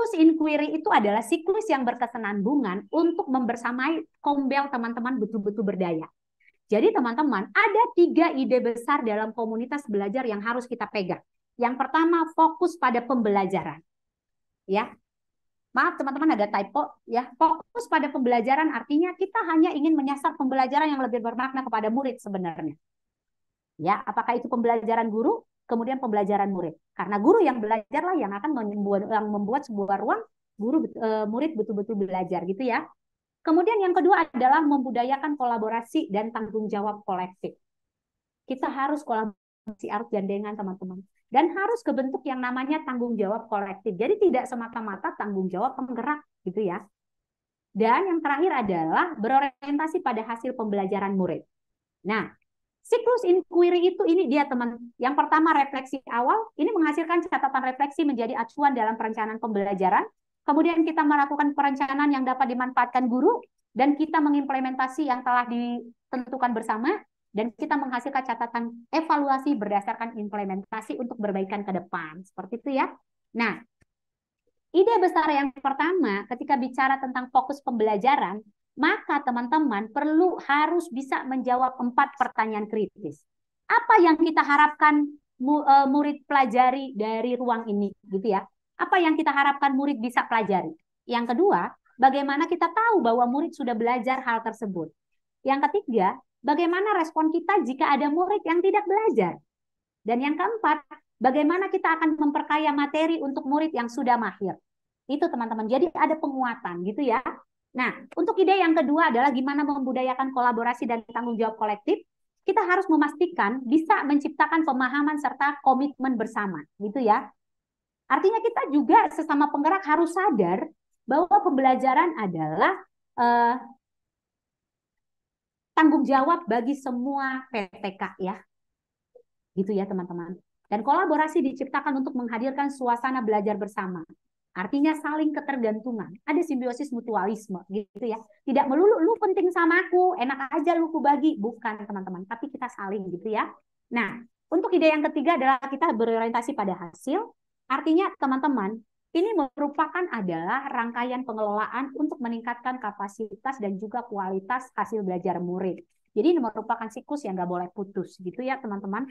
Siklus inquiry itu adalah siklus yang berkesinambungan untuk membersamai kombel teman-teman betul-betul berdaya. Jadi teman-teman, ada 3 ide besar dalam komunitas belajar yang harus kita pegang. Yang pertama, fokus pada pembelajaran. Ya, maaf teman-teman ada typo. Ya, fokus pada pembelajaran artinya kita hanya ingin menyasar pembelajaran yang lebih bermakna kepada murid sebenarnya. Ya, apakah itu pembelajaran guru, kemudian pembelajaran murid. Karena guru yang belajarlah yang akan membuat sebuah ruang murid betul-betul belajar gitu ya. Kemudian yang kedua adalah membudayakan kolaborasi dan tanggung jawab kolektif. Kita harus kolaborasi arus gandengan teman-teman. Dan harus kebentuk yang namanya tanggung jawab kolektif. Jadi tidak semata-mata tanggung jawab penggerak gitu ya. Dan yang terakhir adalah berorientasi pada hasil pembelajaran murid. Nah, siklus inquiry itu ini dia teman. Yang pertama refleksi awal, ini menghasilkan catatan refleksi menjadi acuan dalam perencanaan pembelajaran. Kemudian kita melakukan perencanaan yang dapat dimanfaatkan guru dan kita mengimplementasi yang telah ditentukan bersama dan kita menghasilkan catatan evaluasi berdasarkan implementasi untuk berbaikan ke depan. Seperti itu ya. Nah, ide besar yang pertama ketika bicara tentang fokus pembelajaran, maka teman-teman harus bisa menjawab 4 pertanyaan kritis. Apa yang kita harapkan murid pelajari dari ruang ini, gitu ya? Apa yang kita harapkan murid bisa pelajari? Yang kedua, bagaimana kita tahu bahwa murid sudah belajar hal tersebut? Yang ketiga, bagaimana respon kita jika ada murid yang tidak belajar? Dan yang keempat, bagaimana kita akan memperkaya materi untuk murid yang sudah mahir? Itu teman-teman. Jadi ada penguatan, gitu ya. Nah, untuk ide yang kedua adalah gimana membudayakan kolaborasi dan tanggung jawab kolektif. Kita harus memastikan bisa menciptakan pemahaman serta komitmen bersama, gitu ya. Artinya kita juga sesama penggerak harus sadar bahwa pembelajaran adalah tanggung jawab bagi semua PTK ya. Gitu ya, teman-teman. Dan kolaborasi diciptakan untuk menghadirkan suasana belajar bersama. Artinya saling ketergantungan. Ada simbiosis mutualisme gitu ya. Tidak melulu lu penting sama aku, enak aja lu ku bagi. Bukan teman-teman, tapi kita saling gitu ya. Nah, untuk ide yang ketiga adalah kita berorientasi pada hasil. Artinya teman-teman, ini merupakan adalah rangkaian pengelolaan untuk meningkatkan kapasitas dan juga kualitas hasil belajar murid. Jadi ini merupakan siklus yang nggak boleh putus gitu ya teman-teman.